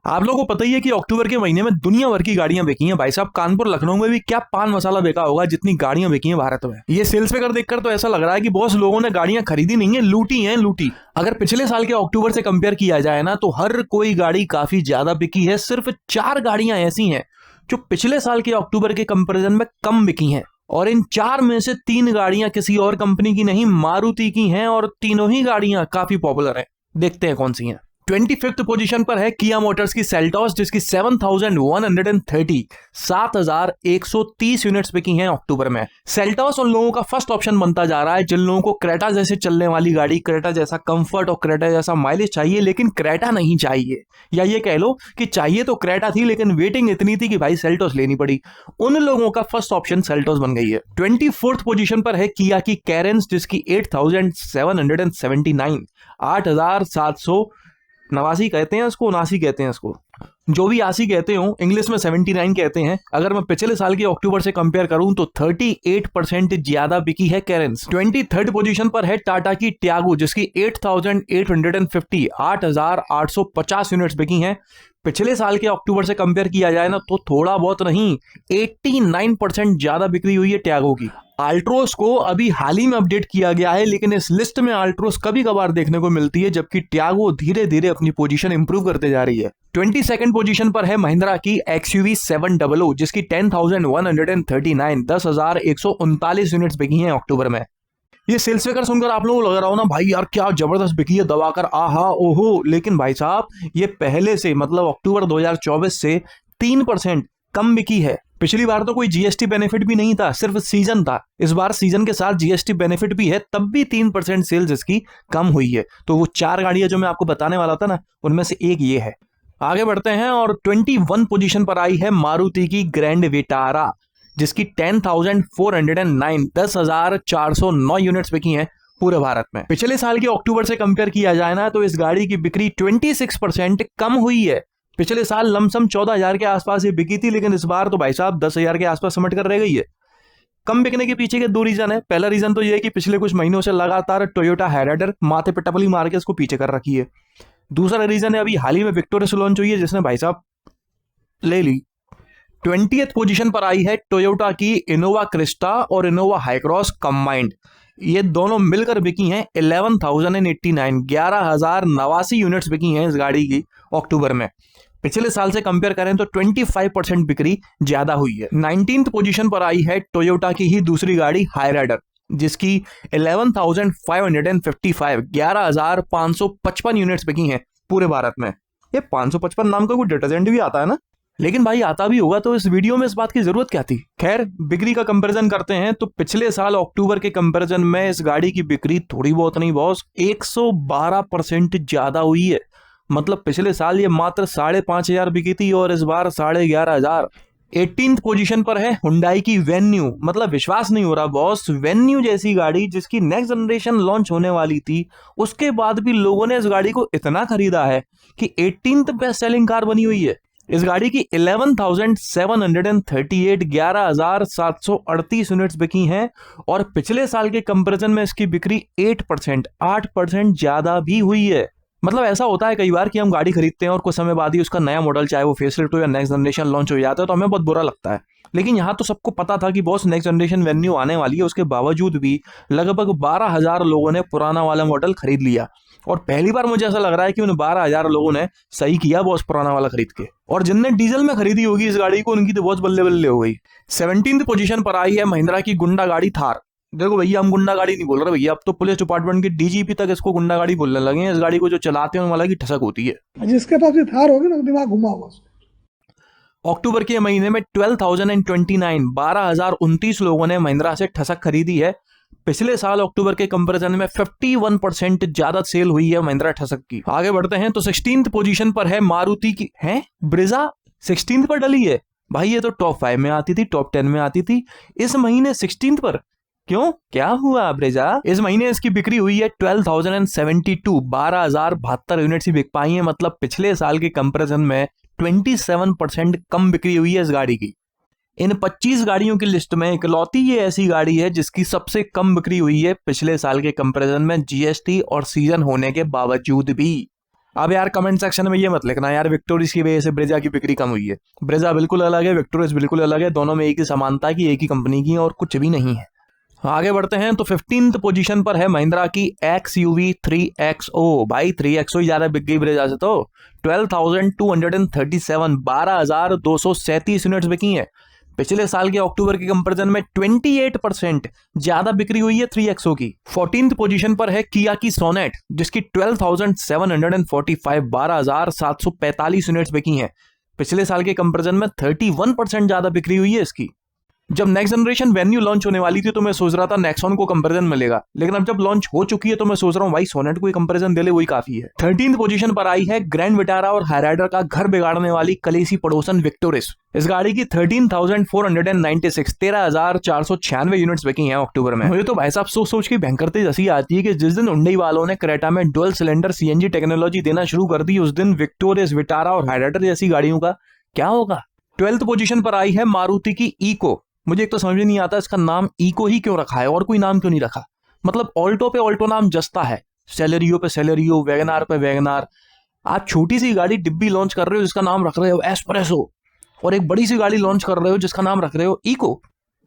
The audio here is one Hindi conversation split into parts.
आप लोगों को पता ही है कि अक्टूबर के महीने में दुनिया भर की गाड़ियां बिकी हैं। भाई साहब, कानपुर लखनऊ में भी क्या पान मसाला बिका होगा जितनी गाड़ियां बिकी हैं भारत में। ये सेल्स फिगर देखकर तो ऐसा लग रहा है कि बहुत लोगों ने गाड़ियां खरीदी नहीं है, लूटी हैं, लूटी। अगर पिछले साल के अक्टूबर से कंपेयर किया जाए ना, तो हर कोई गाड़ी काफी ज्यादा बिकी है। सिर्फ 4 गाड़ियां ऐसी हैं जो पिछले साल के अक्टूबर के कंपेरिजन में कम बिकी हैं, और इन 4 में से 3 गाड़ियां किसी और कंपनी की नहीं, मारुति की हैं, और तीनों ही गाड़ियां काफी पॉपुलर हैं। देखते हैं कौन सी हैं। 25th पोजीशन पर है किया मोटर्स की सेल्टॉस, जिसकी 7,130 यूनिट्स बिकी हैं अक्टूबर में। सेल्टॉस उन लोगों का फर्स्ट ऑप्शन बनता जा रहा है जिन लोगों को क्रेटा जैसे चलने वाली गाड़ी, क्रेटा जैसा कंफर्ट और क्रेटा जैसा माइलेज चाहिए, लेकिन क्रेटा नहीं चाहिए। या ये कह लो कि चाहिए तो क्रेटा थी, लेकिन वेटिंग इतनी थी कि भाई सेल्टॉस लेनी पड़ी। उन लोगों का फर्स्ट ऑप्शन सेल्टॉस बन गई है। 24th पोजीशन पर है किया की कैरेंस, जिसकी 8,779 8,789 कहते हैं इसको, 79 कहते हैं इसको, जो भी 80 कहते हो, इंग्लिश में 79 कहते हैं। अगर मैं पिछले साल के अक्टूबर से कंपेयर करूं तो 38% ज्यादा बिकी है कैरेंस। 23rd पोजीशन पर है टाटा की टियागो, जिसकी 8,850 यूनिट्स बिकी हैं। पिछले साल के अक्टूबर से कंपेयर किया जाए ना, तो थोड़ा बहुत नहीं, 89% ज्यादा बिक्री हुई है टियागो की। अल्ट्रोस को अभी हाल ही में अपडेट किया गया है, लेकिन इस लिस्ट में अल्ट्रोस कभी कभार देखने को मिलती है, जबकि टियागो धीरे धीरे अपनी पोजीशन इंप्रूव करते जा रही है। 22nd पोजीशन पर है महिंद्रा की XUV 700, जिसकी 10,139 10,139 यूनिट्स बिकी हैं अक्टूबर में। ये सेल्स फिगर सुनकर आप लोगों को लग रहा हो ना, भाई यार क्या जबरदस्त बिकी है, दबाकर आहा ओहो। लेकिन भाई साहब, ये पहले से मतलब अक्टूबर 2024 से 3% कम बिकी है। पिछली बार तो कोई जीएसटी बेनिफिट भी नहीं था, सिर्फ सीजन था। इस बार सीजन के साथ जीएसटी बेनिफिट भी है, तब भी 3% सेल्स इसकी कम हुई है। तो वो 4 गाड़ियां जो मैं आपको बताने वाला था ना, उनमें से एक ये है। आगे बढ़ते हैं और 21 पोजीशन पर आई है मारुति की ग्रैंड विटारा, जिसकी 10,409 10,409 यूनिट्स बिकी हैं पूरे भारत में। पिछले साल के अक्टूबर से कंपेयर किया जाए ना, तो इस गाड़ी की बिक्री 26% कम हुई है। पिछले साल लमसम 14,000 के आसपास ये बिकी थी, लेकिन इस बार तो भाई साहब 10,000 के आसपास सिमट कर रह गई है। कम बिकने के पीछे के 2 रीजन है। पहला रीजन तो ये है कि पिछले कुछ महीनों से लगातार टोयोटा हाइराइडर माथे पे टपली मार के इसको पीछे कर रखी है। दूसरा रीजन है अभी हाल ही में विक्टोरिया लॉन्च हुई है, जिसने भाई साहब ले ली। 20th पोजीशन पर आई है टोयोटा की इनोवा क्रिस्टा और इनोवा हाईक्रॉस कंबाइंड। ये दोनों मिलकर बिकी हैं 11,089 11,089 यूनिट्स बिकी हैं इस गाड़ी की अक्टूबर में। पिछले साल से कंपेयर करें तो 25% बिक्री ज्यादा हुई है। 19th पोजीशन पर आई है टोयोटा की ही दूसरी गाड़ी हाईराइडर, जिसकी 11,555 11,555 यूनिट्स बिकी हैं पूरे भारत में। ये 555 नाम का कोई डिटर्जेंट भी आता है ना, लेकिन भाई आता भी होगा तो इस वीडियो में इस बात की जरूरत क्या थी। खैर, बिक्री का कंपैरिजन करते हैं तो पिछले साल अक्टूबर के कंपैरिजन में इस गाड़ी की बिक्री थोड़ी बहुत नहीं बॉस, 112% ज्यादा हुई है। मतलब पिछले साल ये मात्र 5,500 बिकी थी और इस बार 11,500। 18th पोजीशन पर है हुंडई की वेन्यू। मतलब विश्वास नहीं हो रहा बॉस, वेन्यू जैसी गाड़ी जिसकी नेक्स्ट जनरेशन लॉन्च होने वाली थी, उसके बाद भी लोगों ने इस गाड़ी को इतना खरीदा है कि 18th बेस्ट सेलिंग कार बनी हुई है। इस गाड़ी की 11,738 11,738 यूनिट्स बिकी हैं, और पिछले साल के कंपैरिजन में इसकी बिक्री 8% ज्यादा भी हुई है। मतलब ऐसा होता है कई बार कि हम गाड़ी खरीदते हैं और कुछ समय बाद ही उसका नया मॉडल, चाहे वो फेसलिफ्ट हो या नेक्स्ट जनरेशन लॉन्च हो जाता है, तो हमें बहुत बुरा लगता है। लेकिन यहाँ तो सबको पता था कि बॉस नेक्स्ट जनरेशन वेन्यू आने वाली है, उसके बावजूद भी लगभग 12,000 लोगों ने पुराना वाला मॉडल खरीद लिया। और पहली बार मुझे ऐसा लग रहा है कि उन 12,000 लोगों ने सही किया बॉस पुराना वाला खरीद के। और जिनने डीजल में खरीदी होगी इस गाड़ी को, उनकी तो बहुत बल्ले बल्ले हो गई। 17th पोजीशन पर आई है महिंद्रा की गुंडा गाड़ी थार। देखो भैया, हम गुंडा गाड़ी नहीं बोल रहे भैया, अब तो पुलिस डिपार्टमेंट के डीजीपी तक इसको गुंडा गाड़ी बोलने लगे हैं। इस गाड़ी को जो चलाते हैं उन वाला की ठसक होती है। जिसके पास ये थार होगी ना, दिमाग घुमा होगा। अक्टूबर के महीने में 12,029 12,029 लोगों ने महिंद्रा से ठसक खरीदी है। पिछले साल अक्टूबर के कंपैरिजन में 51% ज्यादा सेल हुई है महिंद्रा ठसक की। आगे बढ़ते हैं तो 16th पोजीशन पर है मारुति की है ब्रिजा। 16th पर डली है भाई, ये तो टॉप 5 में आती थी, टॉप 10 में आती थी, इस महीने 16th पर क्यों, क्या हुआ ब्रिजा? इस महीने इसकी बिक्री हुई है 12,072 12,072 यूनिट्स ही बिक पाई है। मतलब पिछले साल के कंपैरिजन में 27% कम बिक्री हुई है इस गाड़ी की। इन 25 गाड़ियों की लिस्ट में इकलौती ये ऐसी गाड़ी है जिसकी सबसे कम बिक्री हुई है पिछले साल के कंपैरिजन में, जीएसटी और सीजन होने के बावजूद भी। अब यार कमेंट सेक्शन में ये मत लिखना यार विक्टोरियस की वजह से ब्रेजा की बिक्री कम हुई है। ब्रेजा बिल्कुल अलग है, विक्टोरियस बिल्कुल अलग है, दोनों में एक ही समानता है कि एक ही कंपनी की और कुछ भी नहीं है। आगे बढ़ते हैं तो 15th पोजीशन पर है महिंद्रा की XUV 3XO। भाई 3XO ही ज्यादा बिक गई ब्रेजा से तो 12,237 12,237 यूनिट्स बिकी हैं। पिछले साल के अक्टूबर के कंपैरिजन में 28% ज्यादा बिक्री हुई है 3XO की। 14th पोजीशन पर है किया की सोनेट जिसकी 12,745 12,745 यूनिट्स बिकी हैं। पिछले साल के कंपैरिजन में 31% ज्यादा बिक्री हुई है इसकी। जब नेक्स्ट जनरेशन वेन्यू लॉन्च होने वाली थी तो मैं सोच रहा था नेक्सॉन को कंपैरिजन मिलेगा, लेकिन अब जब लॉन्च हो चुकी है तो मैं सोच रहा हूँ भाई सोनेट को कंपैरिजन दे ले वही काफी है। 13th पोजीशन पर आई है ग्रैंड विटारा और हाईराइडर का घर बिगाड़ने वाली कलेसी पड़ोसन विक्टोरिस। इस गाड़ी की 13,496 13,496 यूनिट्स बिकी हैं अक्टूबर में। मुझे तो भाई साहब सोच सोच के भयंकर तेज हंसी आती है कि जिस दिन हुंडई वालों ने क्रेटा में डुअल सिलेंडर CNG टेक्नोलॉजी देना शुरू कर दी उस दिन विक्टोरियस, विटारा और हाईराइडर जैसी गाड़ियों का क्या होगा। 12th पोजीशन पर आई है मारुति की इको। मुझे एक तो समझ नहीं आता इसका नाम इको ही क्यों रखा है और कोई नाम क्यों नहीं रखा। मतलब ऑल्टो पे ऑल्टो नाम जस्ता है, सेलेरियो पे सेलेरियो, वैगनार पे वैगनार। आप छोटी सी गाड़ी डिब्बी लॉन्च कर रहे हो जिसका नाम रख रहे हो एस्प्रेसो, और एक बड़ी सी गाड़ी लॉन्च कर रहे हो जिसका नाम रख रहे हो इको।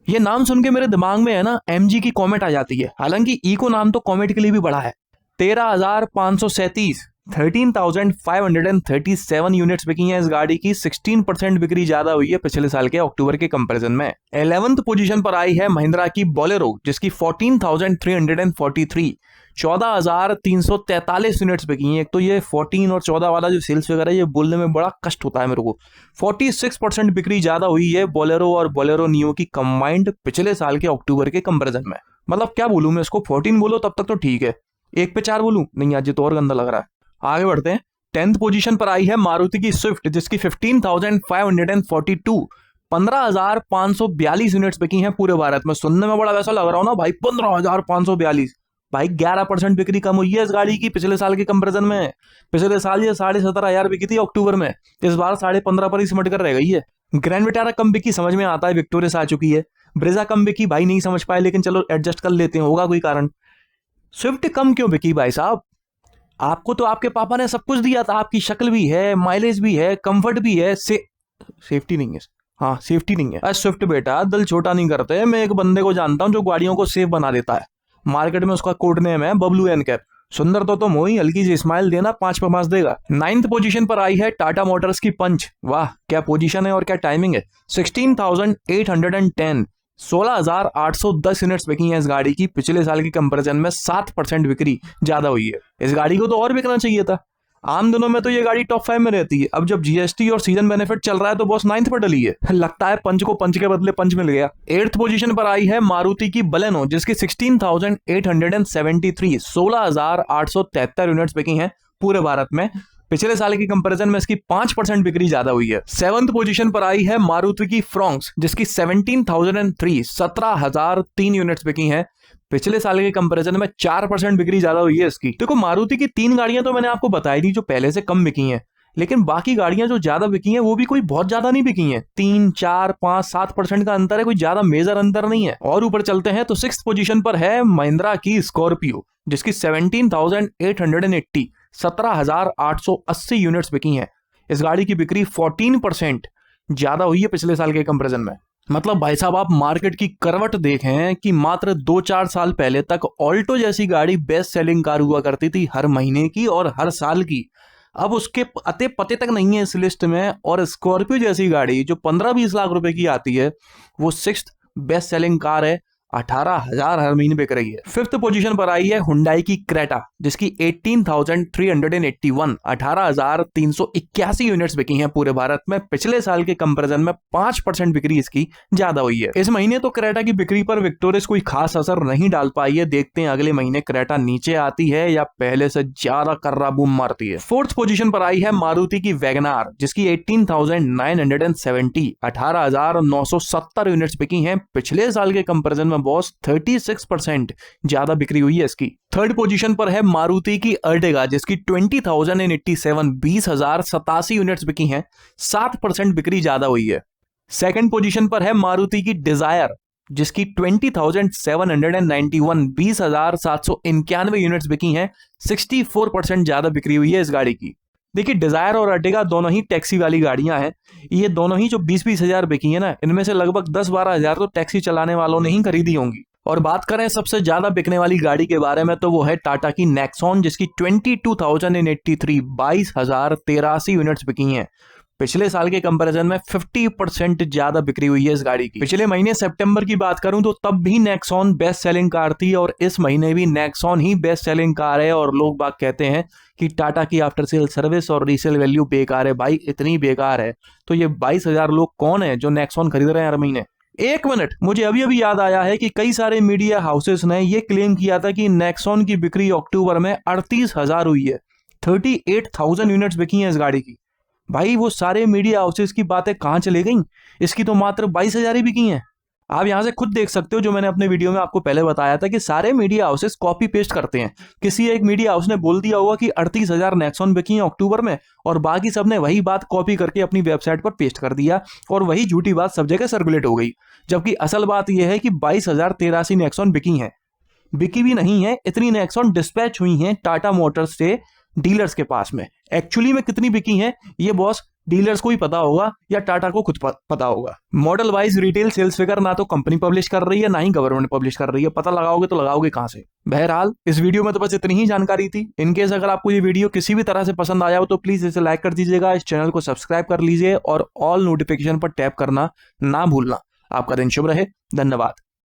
ये नाम सुन के मेरे दिमाग में है ना MG की कॉमेट आ जाती है, हालांकि इको नाम तो कॉमेट के लिए भी बड़ा है। 13,537 13,537 यूनिट्स बिकी हैं इस गाड़ी की। 16% बिक्री ज्यादा हुई है पिछले साल के अक्टूबर के कंपैरिजन में। 11th पोजीशन पर आई है महिंद्रा की बोलेरो जिसकी 14,343 14,343 यूनिट्स बिकी हैं। एक तो ये 14 और 14 वाला जो सेल्स फिगर है ये बोलने में बड़ा कष्ट होता है मेरे को। 46% बिक्री ज्यादा हुई है बोलेरो और बोलेरो नियो की कंबाइंड पिछले साल के अक्टूबर के कंपैरिजन में। मतलब क्या बोलूं मैं इसको, 14 बोलो तब तक तो ठीक है, 1 पे 4 बोलूं नहीं आज ये तो और गंदा लग रहा है। आगे बढ़ते हैं। 10th पोजीशन पर आई है मारुति की स्विफ्ट जिसकी 15,542 15,542 यूनिट्स बिकी हैं पूरे भारत में। सुनने में बड़ा वैसा लग रहा हो ना भाई 15,542। भाई 11% बिक्री कम हुई है इस गाड़ी की पिछले साल के कंपैरिजन में। पिछले साल ये 17,500 बिकी थी अक्टूबर में, इस बार 15,500 पर ही सिमट कर रह गई है। ग्रैंड विटारा कम बिकी समझ में आता है, विक्टोरियस आ चुकी है। ब्रेजा कम बिकी भाई नहीं समझ पाए, लेकिन चलो एडजस्ट कर लेते हैं, होगा कोई कारण। स्विफ्ट कम क्यों बिकी भाई साहब? आपको तो आपके पापा ने सब कुछ दिया था, आपकी शक्ल भी है, माइलेज भी है, कंफर्ट भी है, सेफ्टी नहीं है। हाँ सेफ्टी नहीं है। अरे स्विफ्ट बेटा दिल छोटा नहीं करते। मैं एक बंदे को जानता हूँ जो गाड़ियों को सेफ बना देता है, मार्केट में उसका कोड नेम है बबलू एन कैप। सुंदर तो तुम हो ही, हल्की सी स्माइल देना 5 पे 5 देगा। 9th पोजीशन पर आई है टाटा मोटर्स की पंच। वाह क्या पोजीशन है और क्या टाइमिंग है। 16,810 16,810 यूनिट्स बिकी हैं इस गाड़ी की। पिछले साल के कंपैरिजन में 7% बिक्री ज्यादा हुई है। इस गाड़ी को तो और बिकना चाहिए था। आम दिनों में तो ये गाड़ी टॉप 5 में रहती है, अब जब GST और सीजन बेनिफिट चल रहा है तो बॉस 9th पर डली है। लगता है पंच को पंच के बदले पंच मिल गया। 8th पोजीशन पर आई है मारुति की बलेनो जिसकी 16,873 16,873 यूनिट्स बिकी हैं पूरे भारत में। पिछले साल की कंपैरिजन में इसकी 5% बिक्री ज्यादा हुई है। 7th पोजीशन पर आई है मारुति की फ्रॉन्क्स जिसकी 17,003 17,003 यूनिट्स बिकी हैं। पिछले साल के कंपैरिजन में 4% बिक्री ज्यादा हुई है इसकी। देखो मारुति की 3 गाड़ियां तो मैंने आपको बताई थी जो पहले से कम बिकी हैं, लेकिन बाकी गाड़ियां जो ज्यादा बिकी हैं वो भी कोई बहुत ज्यादा नहीं बिकी हैं। 3, 4, 5, 7% का अंतर है, कोई ज्यादा मेजर अंतर नहीं है। और ऊपर चलते हैं तो 6th पोजीशन पर है महिंद्रा की स्कॉर्पियो जिसकी 17,880 17,880 यूनिट्स बिकी हैं। इस गाड़ी की बिक्री 14% ज्यादा हुई है पिछले साल के कंपैरिजन में। मतलब भाई साहब आप मार्केट की करवट देखें कि मात्र 2-4 साल पहले तक ऑल्टो जैसी गाड़ी बेस्ट सेलिंग कार हुआ करती थी हर महीने की और हर साल की। अब उसके अते पते तक नहीं है इस लिस्ट में, और स्कॉर्पियो जैसी गाड़ी जो 15-20 लाख रुपए की आती है वो 6th बेस्ट सेलिंग कार है, 18,000 हर महीने बिक रही है। 5th पोजीशन पर आई है हुंडई की क्रेटा जिसकी 18,381 18,381 यूनिट्स बिकी हैं पूरे भारत में। पिछले साल के कंपैरिजन में 5% बिक्री इसकी ज्यादा हुई है। इस महीने तो क्रेटा की बिक्री पर विक्टोरियस कोई खास असर नहीं डाल पाई है। देखते हैं अगले महीने क्रेटा नीचे आती है या पहले से ज्यादा कर्रा बूम मारती है। 4th पोजीशन पर आई है मारुति की वैगनार जिसकी 18,970 18,970 यूनिट्स बिकी हैं। पिछले साल के कंपैरिजन में बॉस 36% ज्यादा बिक्री हुई है इसकी। 3rd पोजीशन पर है मारुति की अर्टिगा जिसकी 20,087 20,087 यूनिट्स बिकी हैं, 7% बिक्री ज्यादा हुई है। 2nd पोजीशन पर है मारुति की डिजायर जिसकी 20,791 20,791 यूनिट्स बिकी हैं, 64% ज्यादा बिक्री हुई है इस गाड़ी की। देखिए डिजायर और अर्टिगा दोनों ही टैक्सी वाली गाड़ियां हैं। ये दोनों ही जो 20-20 हजार बिकी है ना, इनमें से लगभग 10-12 हजार तो टैक्सी चलाने वालों ने ही खरीदी होंगी। और बात करें सबसे ज्यादा बिकने वाली गाड़ी के बारे में, तो वो है टाटा की नेक्सॉन, जिसकी 22,083 22,083 यूनिट्स बिकी हैं। पिछले साल के कंपैरिजन में 50% ज्यादा बिक्री हुई है इस गाड़ी की। पिछले महीने सितंबर की बात करूं तो तब भी नेक्सॉन बेस्ट सेलिंग कार थी, और इस महीने भी नेक्सॉन ही बेस्ट सेलिंग कार है। और लोग बाग कहते हैं कि टाटा की आफ्टर सेल सर्विस और रीसेल वैल्यू बेकार है। भाई इतनी बेकार है तो ये 22,000 लोग कौन है जो नेक्सॉन खरीद रहे हैं हर महीने? एक मिनट, मुझे अभी अभी याद आया है कि कई सारे मीडिया हाउसेस ने यह क्लेम किया था कि नेक्सॉन की बिक्री अक्टूबर में 38,000 हुई है। 38,000 यूनिट्स बिकी हैं इस गाड़ी की। भाई वो सारे मीडिया हाउसेस की बातें कहां चले गई? इसकी तो मात्र 22,000 ही बिकी हैं। आप यहां से खुद देख सकते हो, जो मैंने अपने वीडियो में आपको पहले बताया था कि सारे मीडिया हाउसेस कॉपी पेस्ट करते हैं। किसी एक मीडिया हाउस ने बोल दिया होगा कि 38,000 नेक्सॉन बिकी हैं अक्टूबर में, और बाकी सब ने वही बात कॉपी करके अपनी वेबसाइट पर पेस्ट कर दिया, और वही झूठी बात सब जगह सर्कुलेट हो गई। जबकि असल बात यह है कि 22,083 नेक्सॉन बिकी हैं। बिकी भी नहीं है, इतनी नेक्सॉन डिस्पैच हुई हैं टाटा मोटर्स से डीलर्स के पास में। एक्चुअली में कितनी बिकी हैं ये बॉस डीलर्स को ही पता होगा, या टाटा को खुद पता होगा। Model wise retail sales figure ना तो कंपनी पब्लिश कर रही है, ना ही गवर्नमेंट पब्लिश कर रही है। पता लगाओगे तो लगाओगे कहां से? बहरहाल इस वीडियो में तो बस इतनी ही जानकारी थी। इनकेस अगर आपको ये वीडियो किसी भी तरह से पसंद आया हो तो प्लीज इसे लाइक कर दीजिएगा, इस चैनल को सब्सक्राइब कर लीजिए और ऑल नोटिफिकेशन पर टैप करना ना भूलना। आपका दिन शुभ रहे। धन्यवाद।